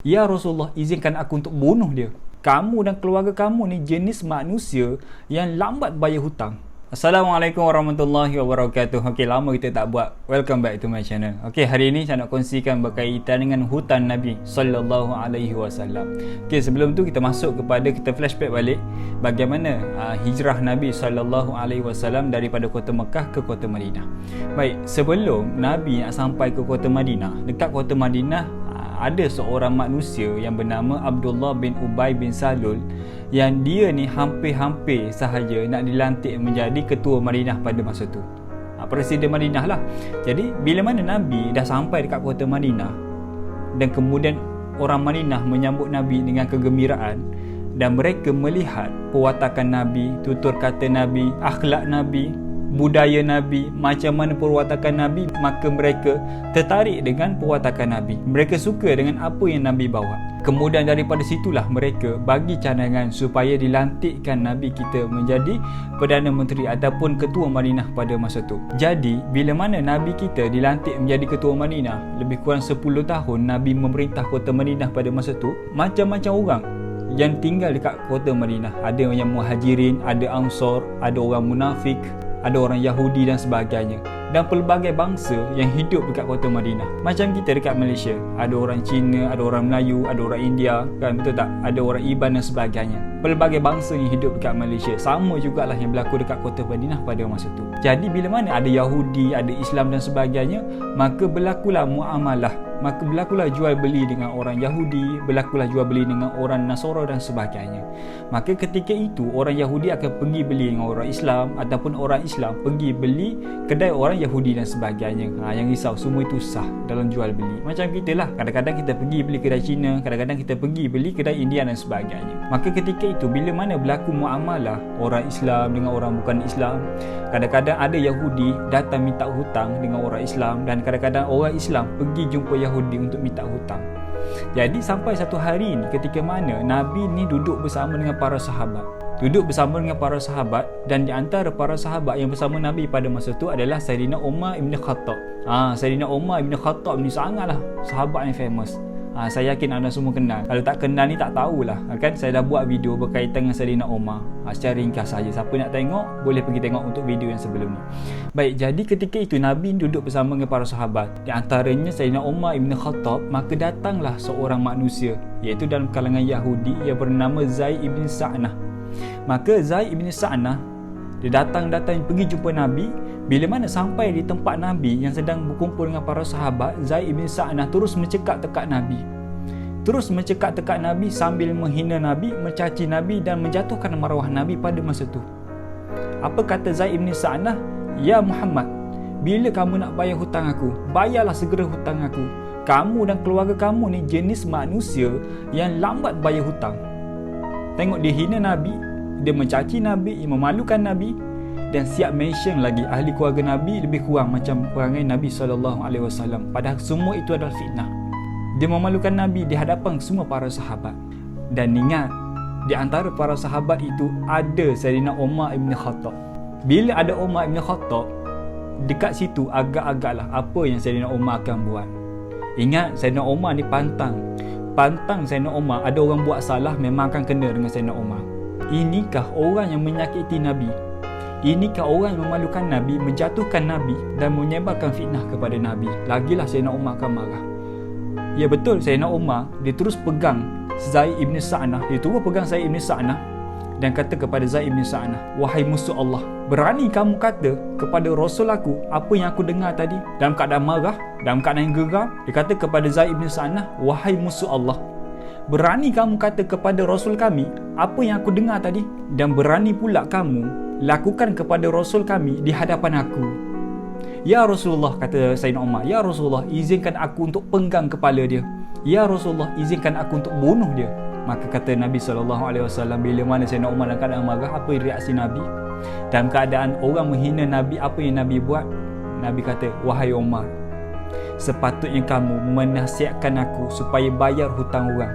Ya Rasulullah, izinkan aku untuk bunuh dia. Kamu dan keluarga kamu ni jenis manusia yang lambat bayar hutang. Assalamualaikum warahmatullahi wabarakatuh. Okey, lama kita tak buat. Welcome back to my channel. Okey, hari ini saya nak kongsikan berkaitan dengan hutan Nabi sallallahu alaihi wasallam. Okey, sebelum tu kita masuk kepada, kita flashback balik bagaimana hijrah Nabi sallallahu alaihi wasallam daripada kota Mekah ke kota Madinah. Baik, sebelum Nabi nak sampai ke kota Madinah, dekat kota Madinah ada seorang manusia yang bernama Abdullah bin Ubay bin Salul, yang dia ni hampir-hampir sahaja nak dilantik menjadi ketua Madinah pada masa tu. Presiden Madinah lah. Jadi bila mana Nabi dah sampai dekat kota Madinah, dan kemudian orang Madinah menyambut Nabi dengan kegembiraan, dan mereka melihat perwatakan Nabi, tutur kata Nabi, akhlak Nabi, budaya Nabi, macam mana perwatakan Nabi, maka mereka tertarik dengan perwatakan Nabi. Mereka suka dengan apa yang Nabi bawa. Kemudian daripada situlah mereka bagi cadangan supaya dilantikkan Nabi kita menjadi Perdana Menteri ataupun Ketua Madinah pada masa tu. Jadi bila mana Nabi kita dilantik menjadi Ketua Madinah, lebih kurang 10 tahun Nabi memerintah kota Madinah pada masa tu, macam-macam orang yang tinggal dekat kota Madinah. Ada yang muhajirin, ada ansar, ada orang munafik, ada orang Yahudi dan sebagainya, dan pelbagai bangsa yang hidup dekat kota Madinah. Macam kita dekat Malaysia, ada orang Cina, ada orang Melayu, ada orang India, kan, betul tak? Ada orang Iban dan sebagainya. Pelbagai bangsa yang hidup dekat Malaysia, sama jugalah yang berlaku dekat kota Madinah pada masa tu. Jadi bila mana ada Yahudi, ada Islam dan sebagainya, maka berlakulah muamalah, maka berlakulah jual beli dengan orang Yahudi, berlakulah jual beli dengan orang Nasara dan sebagainya. Maka ketika itu orang Yahudi akan pergi beli dengan orang Islam, ataupun orang Islam pergi beli kedai orang Yahudi dan sebagainya. Yang risau, semua itu sah dalam jual beli. Macam kita lah, kadang-kadang kita pergi beli kedai Cina, kadang-kadang kita pergi beli kedai India dan sebagainya. Maka ketika itu bila mana berlaku muamalah orang Islam dengan orang bukan Islam, kadang-kadang ada Yahudi datang minta hutang dengan orang Islam, dan kadang-kadang orang Islam pergi jumpa Yahudi untuk minta hutang. Jadi sampai satu hari ni, ketika mana Nabi ni duduk bersama dengan para sahabat, dan di antara para sahabat yang bersama Nabi pada masa tu adalah Sayyidina Umar ibn Khattab. Sayyidina Umar ibn Khattab ni sangatlah sahabat yang famous. Saya yakin anda semua kenal. Kalau tak kenal ni tak tahulah, kan? Saya dah buat video berkaitan dengan Sayyidina Umar secara ringkas saja. Siapa nak tengok boleh pergi tengok untuk video yang sebelum ni. Baik, jadi ketika itu Nabi duduk bersama dengan para sahabat, di antaranya Sayyidina Umar ibn Khattab. Maka datanglah seorang manusia, iaitu dalam kalangan Yahudi, yang bernama Zaid ibn Sa'nah. Maka Zaid ibn Sa'nah dia datang pergi jumpa Nabi. Bila mana sampai di tempat Nabi yang sedang berkumpul dengan para sahabat, Zaid ibn Sa'nah terus mencekak-tekak Nabi, sambil menghina Nabi, mencaci Nabi dan menjatuhkan maruah Nabi pada masa tu. Apa kata Zaid ibn Sa'nah? Ya Muhammad, bila kamu nak bayar hutang aku, bayarlah segera hutang aku. Kamu dan keluarga kamu ni jenis manusia yang lambat bayar hutang. Tengok, dia hina Nabi, dia mencaci Nabi, dia memalukan Nabi, dan siap mention lagi ahli keluarga Nabi lebih kurang macam perangai Nabi SAW. Padahal semua itu adalah fitnah. Dia memalukan Nabi di hadapan semua para sahabat. Dan ingat, di antara para sahabat itu ada Sayyidina Umar ibn Khattab. Bila ada Umar ibn Khattab, dekat situ agak-agaklah apa yang Sayyidina Umar akan buat. Ingat, Sayyidina Umar ni pantang Sayyidina Umar. Ada orang buat salah, memang akan kena dengan Sayyidina Umar. Inikah orang yang menyakiti Nabi? Inikah orang yang memalukan Nabi, menjatuhkan Nabi dan menyebarkan fitnah kepada Nabi? Lagilah Sayyidina Umar akan marah. Ya betul, Sayyidina Umar dia terus pegang Zaid ibn Sa'nah. Dan kata kepada Zaid ibn Sa'nah, wahai musuh Allah, berani kamu kata kepada Rasul aku apa yang aku dengar tadi? Dalam keadaan marah, dalam keadaan geram, dia kata kepada Zaid ibn Sa'nah, wahai musuh Allah, berani kamu kata kepada Rasul kami apa yang aku dengar tadi? Dan berani pula kamu lakukan kepada Rasul kami di hadapan aku. Ya Rasulullah, kata Sayyidina Umar, ya Rasulullah, izinkan aku untuk penggang kepala dia. Ya Rasulullah, izinkan aku untuk bunuh dia. Maka kata Nabi SAW, bila mana Sayyidina Umar dalam keadaan marah, apa reaksi Nabi? Dalam keadaan orang menghina Nabi, apa yang Nabi buat? Nabi kata, wahai Umar, sepatutnya kamu menasihatkan aku supaya bayar hutang orang,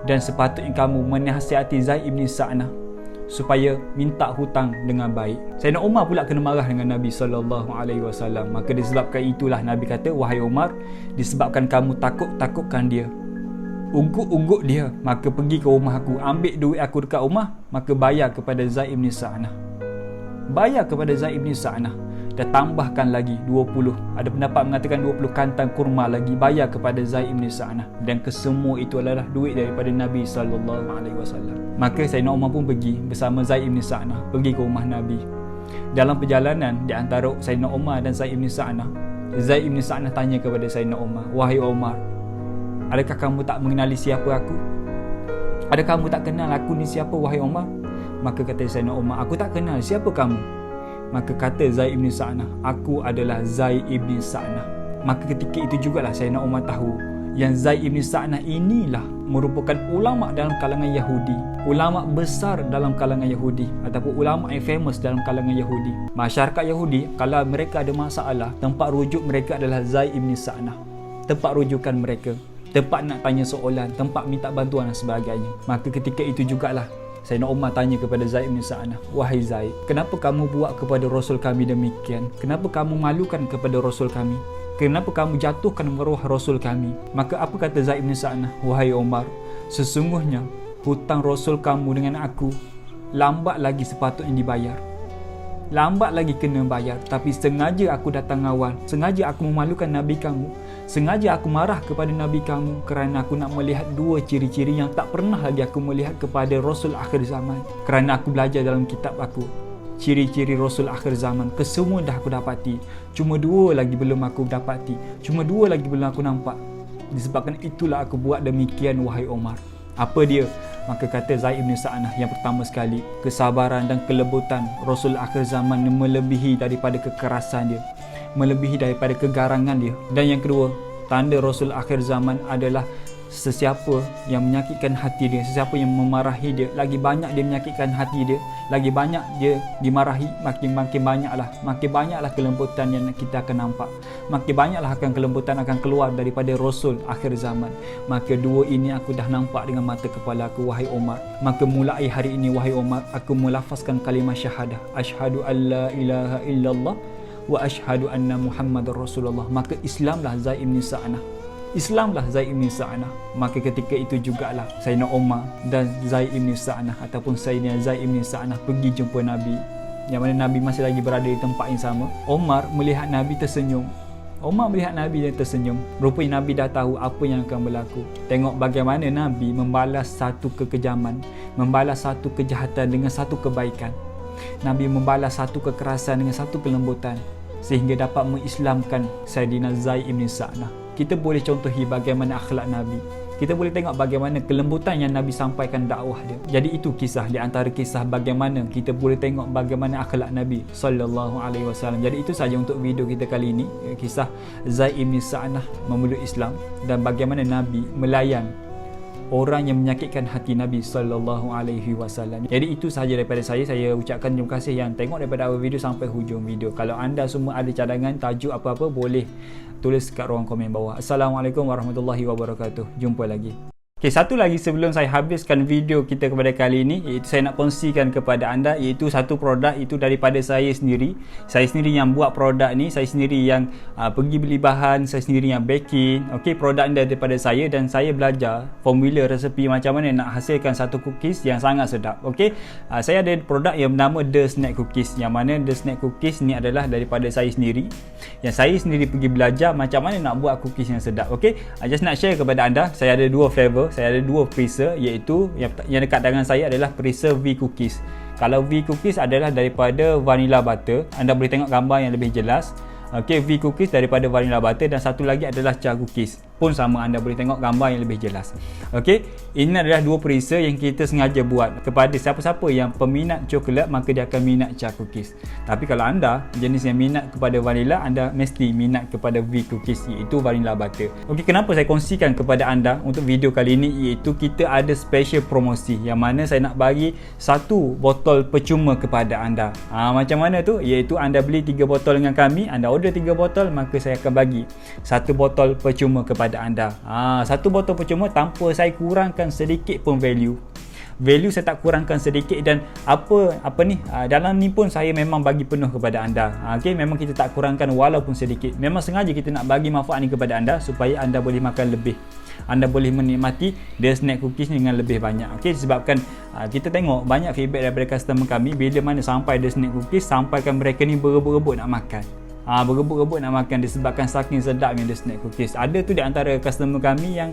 dan sepatutnya kamu menasihati Zaid ibn Sa'nah supaya minta hutang dengan baik. Sayyidina Umar pula kena marah dengan Nabi SAW. Maka disebabkan itulah Nabi kata, wahai Umar, disebabkan kamu takutkan dia, Ugut-ugut dia, maka pergi ke rumah aku, ambil duit aku dekat rumah, maka bayar kepada Zaid bin Sa'nah. Bayar kepada Zaid bin Sa'nah. Dan tambahkan lagi 20. Ada pendapat mengatakan 20 kantang kurma lagi bayar kepada Zaid bin Sa'nah. Dan kesemua itu adalah duit daripada Nabi SAW. Maka Sayyidina Umar pun pergi bersama Zaid bin Sa'nah, pergi ke rumah Nabi. Dalam perjalanan di antara Sayyidina Umar dan Zaid bin Sa'nah, Zaid bin Sa'nah tanya kepada Sayyidina Umar, "Wahai Umar, adakah kamu tak mengenali siapa aku? Adakah kamu tak kenal aku ni siapa, wahai Umar?" Maka kata Sayyidina Umar, "Aku tak kenal, siapa kamu?" Maka kata Zaid bin Sa'nah, "Aku adalah Zaid bin Sa'nah." Maka ketika itu jugalah Sayyidina Umar tahu yang Zaid bin Sa'nah inilah merupakan ulama dalam kalangan Yahudi, ulama besar dalam kalangan Yahudi, ataupun ulama yang famous dalam kalangan Yahudi. Masyarakat Yahudi, kalau mereka ada masalah, tempat rujuk mereka adalah Zaid bin Sa'nah. Tempat rujukan mereka, tempat nak tanya soalan, tempat minta bantuan dan sebagainya. Maka ketika itu jugalah Sayyidina Umar tanya kepada Zaid bin Sa'nah, "Wahai Zaid, kenapa kamu buat kepada Rasul kami demikian? Kenapa kamu malukan kepada Rasul kami? Kenapa kamu jatuhkan maruah Rasul kami?" Maka apa kata Zaid bin Sa'nah? "Wahai Umar, sesungguhnya hutang Rasul kamu dengan aku lambat lagi sepatutnya dibayar. Lambat lagi kena bayar, tapi sengaja aku datang awal, sengaja aku memalukan Nabi kamu, sengaja aku marah kepada Nabi kamu kerana aku nak melihat dua ciri-ciri yang tak pernah lagi aku melihat kepada Rasul akhir zaman. Kerana aku belajar dalam kitab aku, ciri-ciri Rasul akhir zaman, kesemua dah aku dapati, cuma dua lagi belum aku dapati, cuma dua lagi belum aku nampak. Disebabkan itulah aku buat demikian, wahai Umar." Apa dia? Maka kata Zaid bin Sa'nah, yang pertama sekali, kesabaran dan kelembutan Rasul akhir zaman melebihi daripada kekerasan dia, melebihi daripada kegarangan dia. Dan yang kedua, tanda Rasul akhir zaman adalah sesiapa yang menyakitkan hati dia, sesiapa yang memarahi dia, lagi banyak dia menyakitkan hati dia, lagi banyak dia dimarahi, makin banyaklah kelembutan yang kita akan nampak, makin banyaklah akan kelembutan akan keluar daripada Rasul akhir zaman. Maka dua ini aku dah nampak dengan mata kepala aku, wahai Umar. Maka mulai hari ini, wahai Umar, aku melafazkan kalimah syahadah, asyhadu an la ilaha illallah wa asyhadu anna Muhammadar Rasulullah. Maka Islamlah Zaid bin Sa'nah, Islamlah Zaid bin Sa'nah. Maka ketika itu jugalah Sayyidina Umar dan Zaid bin Sa'nah ataupun Sayyidina Zaid bin Sa'nah pergi jumpa Nabi, yang mana Nabi masih lagi berada di tempat yang sama. Umar melihat Nabi tersenyum. Umar melihat Nabi dan tersenyum. Rupanya Nabi dah tahu apa yang akan berlaku. Tengok bagaimana Nabi membalas satu kekejaman, membalas satu kejahatan dengan satu kebaikan. Nabi membalas satu kekerasan dengan satu kelembutan, sehingga dapat mengislamkan Sayyidina Zaid bin Sa'nah. Kita boleh contohi bagaimana akhlak Nabi. Kita boleh tengok bagaimana kelembutan yang Nabi sampaikan dakwah dia. Jadi itu kisah di antara kisah bagaimana kita boleh tengok bagaimana akhlak Nabi sallallahu alaihi wasallam. Jadi itu saja untuk video kita kali ini, kisah Zaid bin Sa'nah memeluk Islam dan bagaimana Nabi melayan orang yang menyakitkan hati Nabi sallallahu alaihi wasallam. Jadi itu sahaja daripada saya. Saya ucapkan terima kasih yang tengok daripada awal video sampai hujung video. Kalau anda semua ada cadangan, tajuk apa-apa, boleh tulis kat ruang komen bawah. Assalamualaikum warahmatullahi wabarakatuh. Jumpa lagi. Okay, satu lagi sebelum saya habiskan video kita kepada kali ini, iaitu saya nak kongsikan kepada anda, iaitu satu produk itu daripada saya sendiri. Saya sendiri yang buat produk ni, saya sendiri yang pergi beli bahan, saya sendiri yang baking. Okey, produk ni daripada saya dan saya belajar formula resepi macam mana nak hasilkan satu cookies yang sangat sedap. Okey, saya ada produk yang bernama The Snack Cookies, yang mana The Snack Cookies ni adalah daripada saya sendiri, yang saya sendiri pergi belajar macam mana nak buat cookies yang sedap. Okey, just nak share kepada anda, saya ada dua flavor. Saya ada dua preser, iaitu yang dekat tangan saya adalah preser V Cookies. Kalau V Cookies adalah daripada vanilla butter, anda boleh tengok gambar yang lebih jelas. Okey, V Cookies daripada vanilla butter, dan satu lagi adalah Cha Cookies pun sama, anda boleh tengok gambar yang lebih jelas. Okey, ini adalah dua preser yang kita sengaja buat kepada siapa-siapa yang peminat coklat, maka dia akan minat Cha Cookies. Tapi kalau anda jenis yang minat kepada vanilla, anda mesti minat kepada V Cookies, iaitu vanilla butter. Okey, kenapa saya kongsikan kepada anda untuk video kali ini, iaitu kita ada special promosi yang mana saya nak bagi satu botol percuma kepada anda. Macam mana tu? Iaitu anda beli 3 botol dengan kami, anda order 3 botol, maka saya akan bagi satu botol percuma kepada anda. Satu botol percuma tanpa saya kurangkan sedikit pun value saya tak kurangkan sedikit. Dan dalam ni pun saya memang bagi penuh kepada anda. Okey, memang kita tak kurangkan walaupun sedikit. Memang sengaja kita nak bagi manfaat ni kepada anda supaya anda boleh makan lebih. anda boleh menikmati The Snack Cookies dengan lebih banyak. Okey, disebabkan kita tengok banyak feedback daripada customer kami, bila mana sampai The Snack Cookies, sampaikan mereka ni berebut-rebut nak makan. Berebut-rebut nak makan disebabkan saking sedapnya The Snack Cookies. Ada tu di antara customer kami yang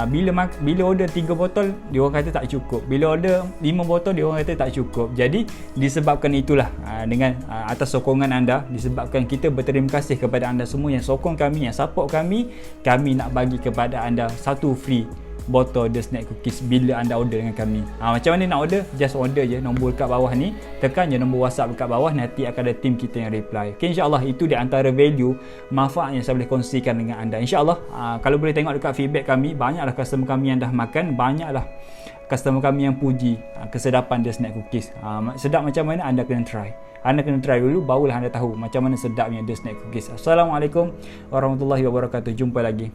bila order 3 botol dia orang kata tak cukup, bila order 5 botol dia orang kata tak cukup. Jadi disebabkan itulah, dengan atas sokongan anda, disebabkan kita berterima kasih kepada anda semua yang sokong kami, yang support kami nak bagi kepada anda satu free botol The Snack Cookies bila anda order dengan kami. Macam mana nak order? Just order je, nombor dekat bawah ni, tekan je nombor WhatsApp dekat bawah, nanti akan ada tim kita yang reply. Okay, insyaAllah itu di antara value manfaat yang saya boleh kongsikan dengan anda. InsyaAllah kalau boleh tengok dekat feedback kami, banyaklah customer kami yang dah makan, banyaklah customer kami yang puji kesedapan The Snack Cookies. Sedap macam mana, anda kena try. Anda kena try dulu, barulah anda tahu macam mana sedapnya The Snack Cookies. Assalamualaikum warahmatullahi wabarakatuh. Jumpa lagi.